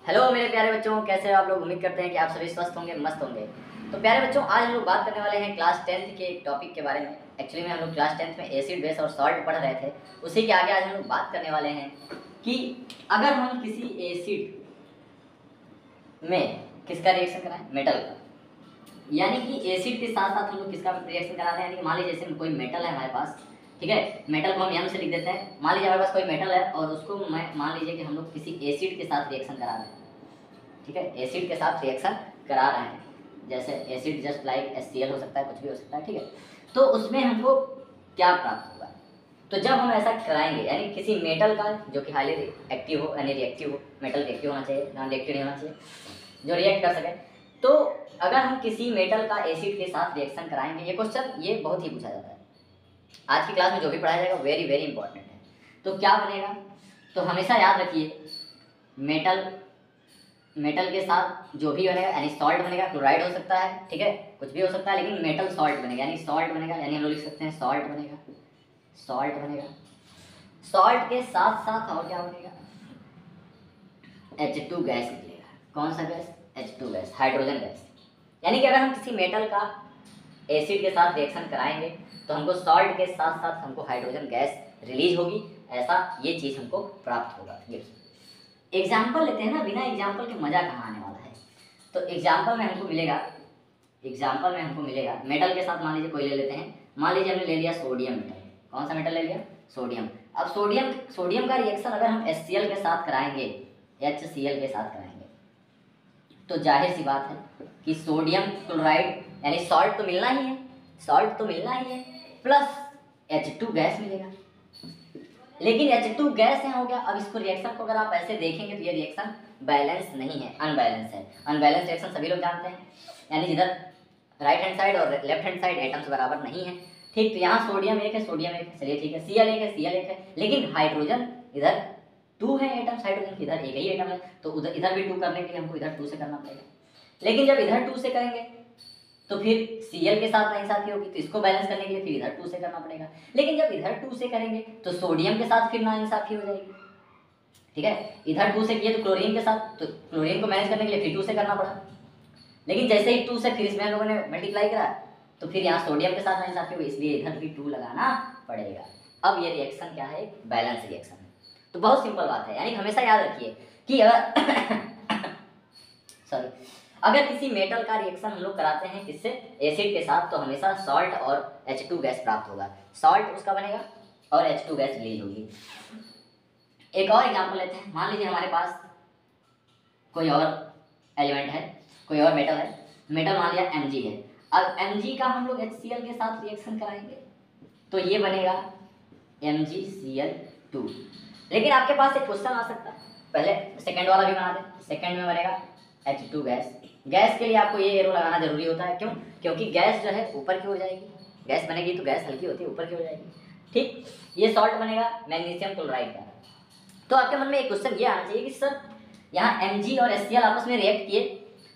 Hello मेरे प्यारे बच्चों, कैसे हो आप लोग। उम्मीद करते हैं कि आप सभी स्वस्थ होंगे, मस्त होंगे। तो प्यारे बच्चों, आज हम लोग बात करने वाले हैं क्लास 10th के एक टॉपिक के बारे में। एक्चुअली में हम लोग क्लास 10th में एसिड, बेस और सॉल्ट पढ़ रहे थे। उसी के आगे आज हम लोग बात करने वाले हैं कि अगर हम किसी एसिड में किसका रिएक्शन कराएं, मेटल का। यानी कि एसिड के साथ साथ हम लोग किसका रिएक्शन करा रहे हैं। यानी कि मान लीजिए जैसे कोई मेटल है हमारे पास, ठीक है, मेटल को हम एम से लिख देते हैं। मान लीजिए हमारे पास कोई मेटल है और उसको मान लीजिए कि हम लोग किसी एसिड के साथ रिएक्शन करा रहे हैं, ठीक है, एसिड के साथ रिएक्शन करा रहे हैं। जैसे एसिड जस्ट लाइक HCl हो सकता है, कुछ भी हो सकता है, ठीक है। तो उसमें हमको क्या प्राप्त होगा। तो जब हम ऐसा कराएंगे, यानी किसी मेटल का जो कि हाईली एक्टिव हो, यानी रिएक्टिव हो, मेटल रिएक्टिव होना चाहिए, नॉन रिएक्टिव नहीं होना चाहिए, जो रिएक्ट कर सके। तो अगर हम किसी मेटल का एसिड के साथ रिएक्शन कराएंगे, ये क्वेश्चन ये बहुत ही पूछा जाता है आज की क्लास में। जो भी पढ़ाया जाएगा वेरी वेरी इंपॉर्टेंट है। तो क्या बनेगा, तो हमेशा याद रखिए, मेटल के साथ जो भी बनेगा, यानी सॉल्ट बनेगा, क्लोराइड हो सकता है, ठीक है, कुछ भी हो सकता है, लेकिन मेटल सॉल्ट बनेगा, यानी सॉल्ट बनेगा, यानी हम लोग लिख सकते हैं सॉल्ट बनेगा, सॉल्ट बनेगा। सॉल्ट के साथ साथ और क्या बनेगा, H2 गैस निकलेगा। कौन सा gas, H2 gas, hydrogen gas. यानी कि अगर हम किसी मेटल का एसिड के साथ रिएक्शन कराएंगे तो हमको सॉल्ट के साथ साथ हमको हाइड्रोजन गैस रिलीज होगी, ऐसा ये चीज़ हमको प्राप्त होगा। ये एग्जाम्पल लेते हैं ना, बिना एग्जाम्पल के मज़ा कहाँ आने वाला है। तो एग्जाम्पल में हमको मिलेगा मेटल के साथ, मान लीजिए कोई ले लेते हैं, मान लीजिए हमने ले लिया सोडियम मेटल। कौन सा मेटल ले लिया, सोडियम। अब सोडियम का रिएक्शन अगर हम HCl के साथ कराएंगे, HCl के साथ कराएंगे, तो जाहिर सी बात है कि सोडियम क्लोराइड यानी सॉल्ट तो मिलना ही है, प्लस H2 गैस मिलेगा। लेकिन H2 गैस यहाँ हो गया। अब इसको रिएक्शन को अगर आप ऐसे देखेंगे तो ये रिएक्शन बैलेंस नहीं है, अनबैलेंस है। अनबैलेंस रिएक्शन सभी लोग जानते हैं, यानी जिधर राइट हैंड साइड और लेफ्ट हैंड साइड एटम्स बराबर नहीं है, ठीक। तो यहाँ सोडियम एक है, चलिए ठीक है, Cl एक है, लेकिन हाइड्रोजन इधर 2 है एटम्स, हाइड्रोजन इधर एक ही एटम है, तो उधर इधर भी 2 करने के लिए हमको इधर 2 से करना पड़ेगा। लेकिन जब इधर 2 से करेंगे तो फिर Cl के साथ नाइंसाफी होगी, तो इसको बैलेंस करने के लिए फिर इधर 2 से करना पड़ेगा। लेकिन जब इधर 2 से करेंगे तो सोडियम के साथ फिर नाइंसाफी हो जाएगी, ठीक है। इधर 2 से किए तो क्लोरीन के साथ, तो क्लोरीन को मैनेज करने के लिए फिर 2 से करना पड़ा। लेकिन जैसे ही 2 से फिर इसमें हम लोगों ने मल्टीप्लाई करा, तो फिर यहाँ सोडियम के साथ नाइंसाफी होगी, इसलिए इधर भी 2 लगाना पड़ेगा। अब ये रिएक्शन क्या है, बैलेंस रिएक्शन है। तो बहुत सिंपल बात है, यानी हमेशा याद रखिए कि अगर किसी मेटल का रिएक्शन हम लोग कराते हैं किससे, एसिड के साथ, तो हमेशा सॉल्ट और H2 गैस प्राप्त होगा। सॉल्ट उसका बनेगा और H2 गैस रिलीज होगी। एक और एग्जांपल लेते हैं, मान लीजिए हमारे पास कोई और एलिमेंट है, कोई और मेटल है, मेटल मान लिया Mg है। अब Mg का हम लोग HCl के साथ रिएक्शन कराएंगे तो ये बनेगा MgCl2। लेकिन आपके पास एक क्वेश्चन आ सकता है, पहले सेकंड वाला भी बना दें। सेकंड में बनेगा H2 गैस। गैस के लिए आपको ये एरो लगाना जरूरी होता है, क्यों, क्योंकि गैस जो है ऊपर की हो जाएगी, गैस बनेगी तो गैस हल्की होती है, ऊपर की हो जाएगी, ठीक। ये सॉल्ट बनेगा मैग्नीशियम क्लोराइड का। तो आपके मन में एक क्वेश्चन ये आना चाहिए कि सर यहाँ Mg और HCl आपस में रिएक्ट किए,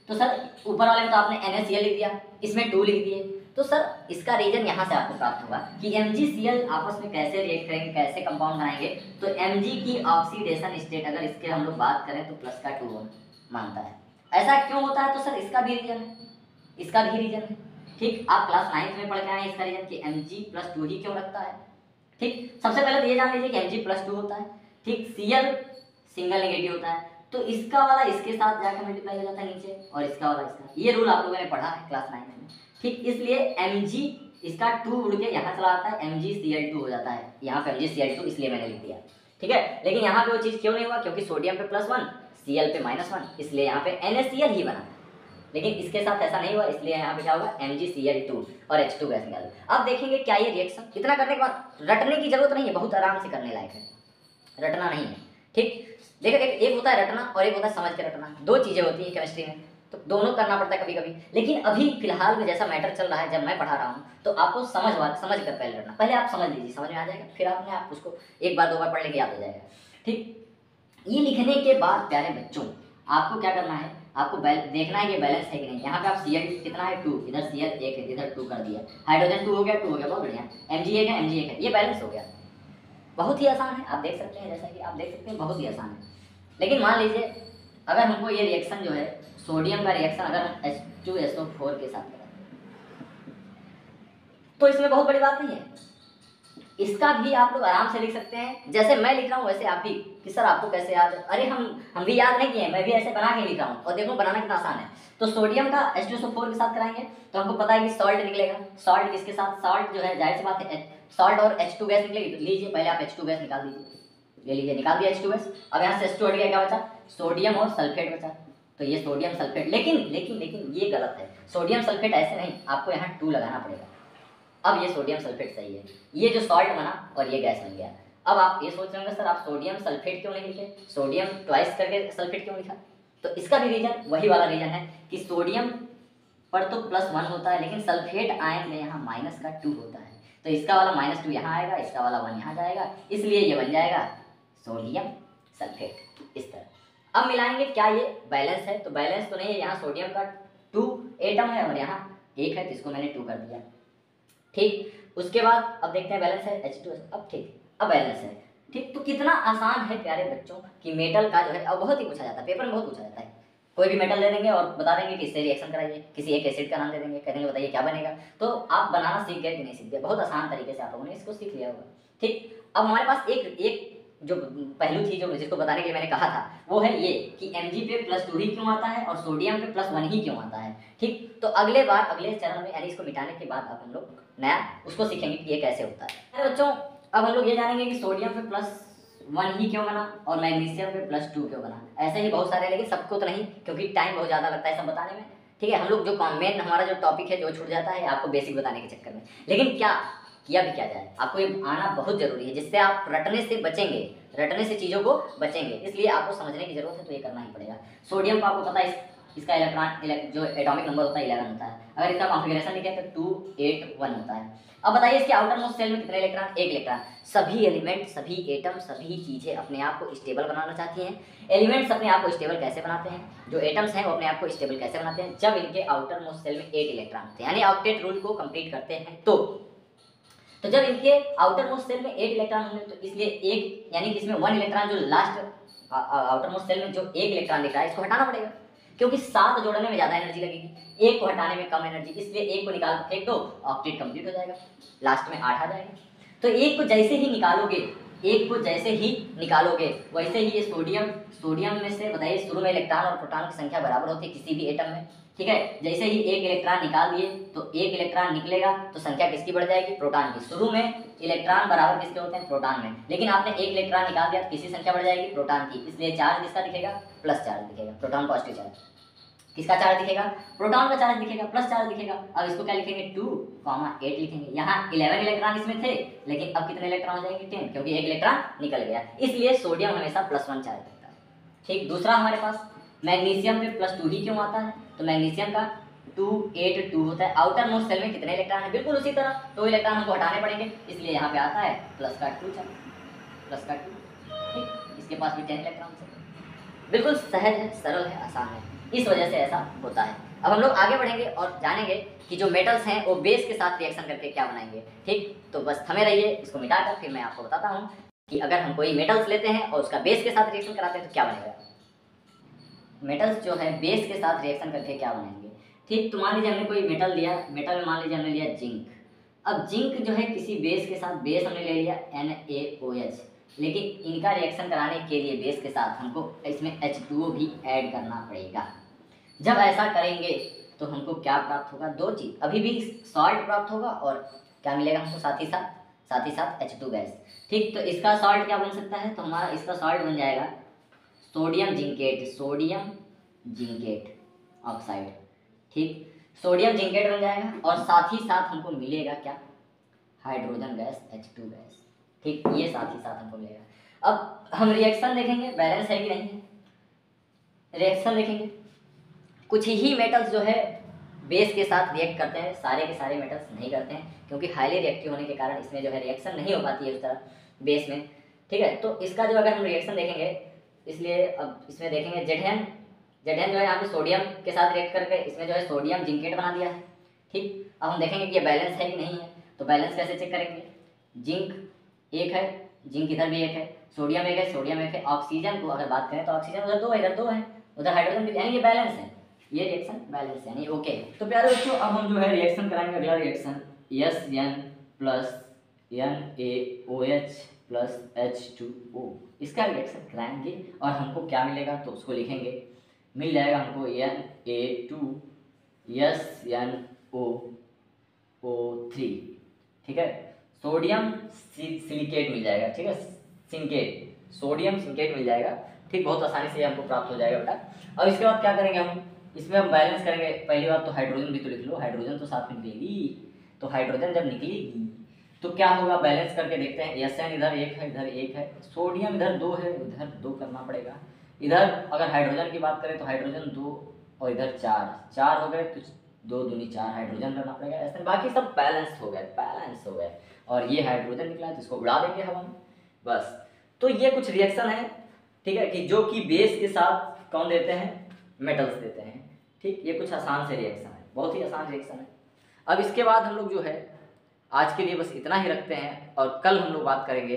तो सर ऊपर वाले में तो आपने NaCl लिख दिया, इसमें 2 लिख दिए, तो सर इसका रीजन यहाँ से आपको प्राप्त होगा कि MgCl आपस में कैसे रिएक्ट करेंगे, कैसे कंपाउंड बनाएंगे। तो Mg की ऑक्सीडेशन स्टेट अगर इसके हम लोग बात करें तो प्लस का 2 मानता है। ऐसा क्यों होता है, तो सर इसका भी रीजन है, ठीक। आप क्लास 9th में पढ़ के आए इसका रीजन कि Mg+2 ही क्यों रखता है, ठीक। सबसे पहले तो ये जान लीजिए कि Mg+2 होता है, ठीक। Cl सिंगल नेगेटिव होता है, तो इसका वाला इसके साथ जाकर मल्टीप्लाई हो जाता है नीचे, और इसका वाला इसका। ये रूल आप लोगों ने पढ़ा है क्लास 9 में, ठीक। इसलिए Mg इसका 2 उड़ के यहाँ चला आता है, MgCl2 हो जाता है। यहाँ पे MgCl2 इसलिए मैंने लिख दिया, ठीक है। लेकिन यहाँ पे वो चीज़ क्यों नहीं हुआ, क्योंकि सोडियम पे +1, Cl पे -1, इसलिए यहाँ पे NaCl ही बना। लेकिन इसके साथ ऐसा नहीं हुआ, इसलिए यहाँ पे क्या होगा, MgCl2 और H2 गैस निकाल। अब देखेंगे क्या ये रिएक्शन, इतना करने के बाद रटने की जरूरत नहीं है, बहुत आराम से करने लायक है, रटना नहीं है, ठीक। देखो एक होता है रटना और एक होता है समझ के रटना, 2 चीज़ें होती हैं केमिस्ट्री में, तो दोनों करना पड़ता है कभी कभी। लेकिन अभी फिलहाल में जैसा मैटर चल रहा है, जब मैं पढ़ा रहा हूँ, तो आपको समझ कर पहले रटना, पहले आप समझ लीजिए, समझ में आ जाएगा, फिर आपने आप उसको 1 बार 2 बार पढ़ लेके याद हो जाएगा, ठीक। ये लिखने के बाद प्यारे बच्चों आपको क्या करना है, आपको देखना है कि बैलेंस है कि नहीं। यहाँ पे आप Cl कितना है 2, इधर Cl 1 है, इधर 2 कर दिया, हाइड्रोजन 2 हो गया, बहुत बढ़िया। Mg 1 है, ये बैलेंस हो गया। बहुत ही आसान है, आप देख सकते हैं, जैसा कि आप देख सकते हैं बहुत ही आसान है। लेकिन मान लीजिए अगर हमको ये रिएक्शन जो है सोडियम का रिएक्शन अगर हम H2SO4 के साथ कराते हैं तो इसमें बहुत बड़ी बात नहीं है, इसका भी आप लोग आराम से लिख सकते हैं। जैसे मैं लिख रहा हूँ वैसे आप भी, कि सर आपको कैसे याद है? अरे हम भी याद नहीं किए, मैं भी ऐसे बना के लिख रहा हूँ और देखो बनाना कितना आसान है। तो सोडियम का H2SO4 के साथ कराएंगे तो हमको पता है कि सॉल्ट निकलेगा। सॉल्ट किसके साथ? सॉल्ट जो है जाहिर सी बात है सॉल्ट और H2 गैस निकलेगी। तो लीजिए पहले आप H2 गैस निकाल दीजिए, ले लीजिए, निकाल दिया H2 गैस। अब यहाँ से H2 हट गया, क्या बचा? सोडियम और सल्फेट बचा। तो ये सोडियम सल्फेट, लेकिन लेकिन लेकिन ये गलत है, सोडियम सल्फेट ऐसे नहीं, आपको यहाँ 2 लगाना पड़ेगा। अब ये सोडियम सल्फेट सही है, ये जो सॉल्ट बना और ये गैस बन गया। अब आप ये सोच रहे होंगे सर आप सोडियम सल्फेट क्यों नहीं लिखे, सोडियम ट्वाइस करके सल्फेट क्यों लिखा? तो इसका भी रीजन वही वाला रीजन है कि सोडियम पर तो +1 होता है, लेकिन सल्फेट आयन में यहाँ -2 होता है। तो इसका वाला -2 यहाँ आएगा, इसका वाला 1 यहाँ जाएगा, इसलिए ये बन जाएगा सोडियम सल्फेट इस तरह। अब मिलाएंगे, क्या ये बैलेंस है? तो बैलेंस तो नहीं है, यहाँ सोडियम का 2 एटम है और यहाँ 1 है, तो इसको मैंने 2 कर दिया। ठीक, उसके बाद अब देखते हैं बैलेंस है H2। अब ठीक, अब बैलेंस है। ठीक, तो कितना आसान है प्यारे बच्चों कि मेटल का जो है अब बहुत ही पूछा जाता है, पेपर में बहुत पूछा जाता है। कोई भी मेटल दे देंगे और बता देंगे कि इससे रिएक्शन कराइए, किसी एक एसिड का नाम दे देंगे, कहेंगे बताइए क्या बनेगा। तो आप बनाना सीख गए कि नहीं सीख गए? बहुत आसान तरीके से आप लोगों ने इसको सीख लिया होगा। ठीक, अब हमारे पास एक जो पहलू थी जो जिसको बताने के लिए मैंने कहा था वो है ये कि Mg पे +2 ही क्यों आता है और सोडियम पे +1 ही क्यों आता है। ठीक, तो अगले बार अगले चरण में यानी इसको मिटाने के बाद अब हम लोग नया उसको सीखेंगे कि ये कैसे होता है। अरे बच्चों, अब हम लोग ये जानेंगे कि सोडियम पे +1 ही क्यों बना और मैग्नीशियम पे +2 क्यों बना। ऐसे ही बहुत सारे, लेकिन सबको तो नहीं क्योंकि टाइम बहुत ज़्यादा लगता है सब बताने में। ठीक है, हम लोग जो मेन हमारा जो टॉपिक है जो छूट जाता है आपको बेसिक बताने के चक्कर में, लेकिन क्या किया भी क्या जाए, आपको ये आना बहुत जरूरी है, जिससे आप रटने से बचेंगे, रटने से चीज़ों को बचेंगे, इसलिए आपको समझने की जरूरत है, तो ये करना ही पड़ेगा। सोडियम को आपको पता है इसका इलेक्ट्रॉन जो एटॉमिक नंबर होता है 11 होता है। अगर इसका कॉन्फिगरेशन लिखे तो 281 होता है। अब बताइए इसके आउटर मोस्ट सेल में कितने इलेक्ट्रॉन? 1 इलेक्ट्रॉन। सभी एलिमेंट, सभी एटम, सभी चीज़ें अपने आप को स्टेबल बनाना चाहती हैं। एलिमेंट्स अपने आप को स्टेबल कैसे बनाते हैं? जो एटम्स हैं वो अपने आप को स्टेबल कैसे बनाते हैं? जब इनके आउटर मोस्ट सेल में 8 इलेक्ट्रॉन होते हैं, यानी ऑक्टेट रूल को कंप्लीट करते हैं। तो जब इनके आउटर मोस्ट सेल में 8 इलेक्ट्रॉन होंगे तो इसलिए एक यानी कि इसमें 1 इलेक्ट्रॉन जो लास्ट आउटर मोस्ट सेल में जो 1 इलेक्ट्रॉन दिख रहा है इसको हटाना पड़ेगा, क्योंकि 7 जोड़ने में ज़्यादा एनर्जी लगेगी, 1 को हटाने में कम एनर्जी, इसलिए 1 को निकाल कर फेंक दो, ऑक्टेट कंप्लीट हो जाएगा, लास्ट में 8 आ जाएगा। तो 1 को जैसे ही निकालोगे, 1 को जैसे ही निकालोगे वैसे ही ये सोडियम में से बताइए शुरू में इलेक्ट्रॉन और प्रोटॉन की संख्या बराबर होती है किसी भी एटम में। ठीक है, जैसे ही 1 इलेक्ट्रॉन निकाल दिए तो 1 इलेक्ट्रॉन निकलेगा तो संख्या किसकी बढ़ जाएगी? प्रोटॉन की। शुरू में इलेक्ट्रॉन बराबर किसके होते हैं? प्रोटॉन में, लेकिन आपने 1 इलेक्ट्रॉन निकाल दिया तो किसकी संख्या बढ़ जाएगी? प्रोटॉन की, इसलिए चार्ज किसका दिखेगा? प्लस चार्ज दिखेगा, प्रोटॉन पॉजिटिव चार्ज। किसका चार्ज दिखेगा? प्रोटॉन का चार्ज दिखेगा, प्लस चार्ज दिखेगा। अब इसको क्या लिखेंगे? 2,8 लिखेंगे। यहाँ 11 इलेक्ट्रॉन इसमें थे, लेकिन अब कितने इलेक्ट्रॉन हो जाएंगे? 10, क्योंकि 1 इलेक्ट्रॉन निकल गया, इसलिए सोडियम हमेशा +1 चार्ज रखता है। ठीक, दूसरा हमारे पास मैग्नीशियम पे +2 ही क्यों आता है? तो मैग्नीशियम का 282 होता है। आउटर मोस्ट सेल में कितने इलेक्ट्रॉन है? बिल्कुल उसी तरह 2 इलेक्ट्रॉन हमको हटाने पड़ेंगे, इसलिए यहाँ पे आता है +2 चार्ज, +2। ठीक, इसके पास भी 10 इलेक्ट्रॉन है। बिल्कुल सहज है, सरल है, आसान है, इस वजह से ऐसा होता है। अब हम लोग आगे बढ़ेंगे और जानेंगे कि जो मेटल्स हैं वो बेस के साथ रिएक्शन करके क्या बनाएंगे। ठीक, तो बस थमे रहिए, इसको मिटाकर फिर मैं आपको बताता हूँ कि अगर हम कोई मेटल्स लेते हैं और उसका बेस के साथ रिएक्शन कराते हैं तो क्या बनेगा। मेटल्स जो है बेस के साथ रिएक्शन करके क्या बनाएंगे। ठीक, तो मान लीजिए हमने कोई मेटल लिया, मेटल में मान लीजिए हमने लिया जिंक। अब जिंक जो है किसी बेस के साथ, बेस हमने ले लिया NaOH, लेकिन इनका रिएक्शन कराने के लिए बेस के साथ हमको इसमें H2O भी ऐड करना पड़ेगा। जब ऐसा करेंगे तो हमको क्या प्राप्त होगा? 2 चीज़, अभी भी सॉल्ट प्राप्त होगा और क्या मिलेगा हमको? साथ ही साथ H2 गैस। ठीक, तो इसका सॉल्ट क्या बन सकता है? तो हमारा इसका सॉल्ट बन जाएगा सोडियम जिंकेट ऑक्साइड। ठीक, सोडियम जिंकेट बन जाएगा और साथ ही साथ हमको मिलेगा क्या? Hydrogen gas, H2 gas. ठीक, ये साथ ही साथ हमको मिलेगा। अब हम रिएक्शन देखेंगे, बैलेंस है कि नहीं है, रिएक्शन देखेंगे। कुछ ही मेटल्स जो है बेस के साथ रिएक्ट करते हैं, सारे के सारे मेटल्स नहीं करते हैं, क्योंकि हाईली रिएक्टिव होने के कारण इसमें जो है रिएक्शन नहीं हो पाती है उस तरह बेस में। ठीक है, तो इसका जो अगर हम रिएक्शन देखेंगे, इसलिए अब इसमें देखेंगे जेडहेन जो है यहाँ पे सोडियम के साथ रिएक्ट करके इसमें जो है सोडियम जिंकेट बना दिया है। ठीक, अब हम देखेंगे कि ये बैलेंस है कि नहीं है, तो बैलेंस कैसे चेक करेंगे? जिंक 1 है, जिंक इधर भी 1 है, सोडियम 1 है, सोडियम 1 है। ऑक्सीजन को अगर बात करें तो ऑक्सीजन उधर 2 है, इधर 2 है, उधर हाइड्रोजन भी, यानी ये बैलेंस है, ये रिएक्शन बैलेंस है, यानी ओके। तो प्यारे बच्चों अब हम जो है रिएक्शन कराएंगे, अगला reaction SN plus NaOH plus H2O, इसका रिएक्शन कराएंगे और हमको क्या मिलेगा तो उसको लिखेंगे, मिल जाएगा हमको Na2SNO3, ठीक है, सोडियम सिलिकेट मिल जाएगा, ठीक है, सिंकेट, सोडियम सिंकेट मिल जाएगा, ठीक, बहुत आसानी से हमको प्राप्त हो जाएगा बेटा। अब इसके बाद क्या करेंगे हम, इसमें हम बैलेंस करेंगे। पहली बात तो हाइड्रोजन भी तो लिख लो, हाइड्रोजन तो साथ में निकलेगी, तो हाइड्रोजन जब निकलेगी तो क्या होगा, बैलेंस करके देखते हैं। SN इधर एक है, इधर एक है, सोडियम इधर 2 है, उधर 2 करना पड़ेगा। इधर अगर हाइड्रोजन की बात करें तो हाइड्रोजन 2 और इधर 4 हो गए, तो 2 दूनी 4 हाइड्रोजन करना पड़ेगा ऐसे, बाकी सब बैलेंस हो गए, बैलेंस हो गए। और ये हाइड्रोजन निकला है तो इसको उड़ा देंगे हवा में, बस। तो ये कुछ रिएक्शन है, ठीक है, कि जो कि बेस के साथ कौन देते हैं, मेटल्स देते हैं, ठीक। ये कुछ आसान से रिएक्शन है, बहुत ही आसान रिएक्शन है। अब इसके बाद हम लोग जो है आज के लिए बस इतना ही रखते हैं, और कल हम लोग बात करेंगे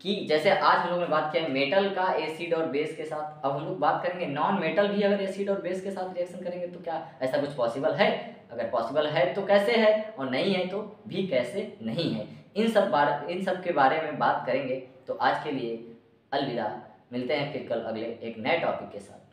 कि जैसे आज हम लोग ने बात किया मेटल का एसिड और बेस के साथ, अब हम लोग बात करेंगे नॉन मेटल भी अगर एसिड और बेस के साथ रिएक्शन करेंगे तो क्या ऐसा कुछ पॉसिबल है, अगर पॉसिबल है तो कैसे है, और नहीं है तो भी कैसे नहीं है, इन सब के बारे में बात करेंगे। तो आज के लिए अलविदा, मिलते हैं फिर कल अगले एक नए टॉपिक के साथ।